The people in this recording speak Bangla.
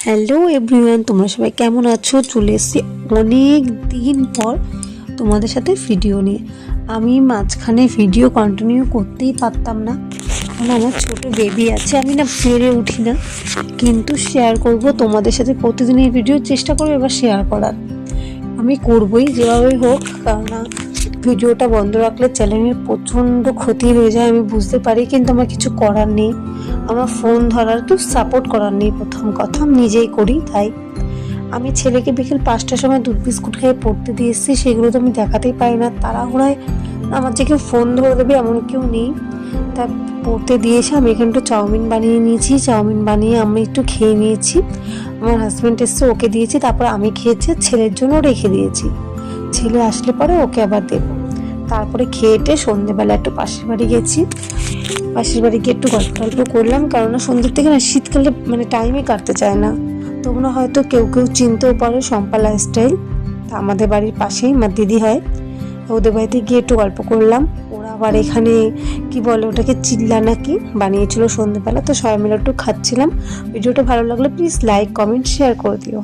হ্যালো এভরিওয়ান, তোমরা সবাই কেমন আছো? চলে এসেছি অনেক দিন পর তোমাদের সাথে ভিডিও নিয়ে। আমি মাঝখানে ভিডিও কন্টিনিউ করতেই পারতাম না, কারণ আমার ছোটো বেবি আছে, আমি না পেরে উঠি না। কিন্তু শেয়ার করব তোমাদের সাথে প্রতিদিন এই ভিডিও চেষ্টা করবো এবার শেয়ার করার। আমি করবই যেভাবেই হোক, কারণ ভিডিওটা বন্ধ রাখলে চ্যানেলের প্রচণ্ড ক্ষতি হয়ে যায় আমি বুঝতে পারি, কিন্তু আমার কিছু করার নেই। আমার ফোন ধরার কেউ সাপোর্ট করার নেই, প্রথম কথা আমি নিজেই করি। তাই আমি ছেলেকে বিকেল 5টার সময় দুধ বিস্কুট খেয়ে পড়তে দিয়ে এসেছি, সেগুলো তো আমি দেখাতেই পারি না, তাড়াহুড়ায় আমার যে কেউ ফোন ধরে দেবে এমন কেউ নেই। তা পড়তে দিয়েছে, আমি এখানে একটু চাউমিন বানিয়ে নিয়েছি, চাউমিন বানিয়ে আমি একটু খেয়ে নিয়েছি। আমার হাজব্যান্ড এসছে, ওকে দিয়েছি, তারপর আমি খেয়েছি, ছেলের জন্য রেখে দিয়েছি। ছেলে আসলে পরে ওকে আবার দেবো। তারপরে খেয়েটে সন্ধ্যেবেলা একটু পাশের বাড়ি গেছি, পাশের বাড়ি গিয়ে একটু গল্প করলাম, কারণ সন্ধ্যের থেকে না শীতকালে মানে টাইমই কাটতে চায় না। তোমরা হয়তো কেউ কেউ চিনতেও পারো শম্পা লাইফস্টাইল, তা আমাদের বাড়ির পাশেই আমার দিদি হয়। ওদের বাড়িতে গিয়ে একটু গল্প করলাম। ওরা আবার এখানে কি বলে ওটাকে, চিল্লা নাকি বানিয়েছিল সন্ধ্যেবেলা, তো সবাই মিলে একটু খাচ্ছিলাম। ভিডিওটা ভালো লাগলে প্লিজ লাইক কমেন্ট শেয়ার করে দিও।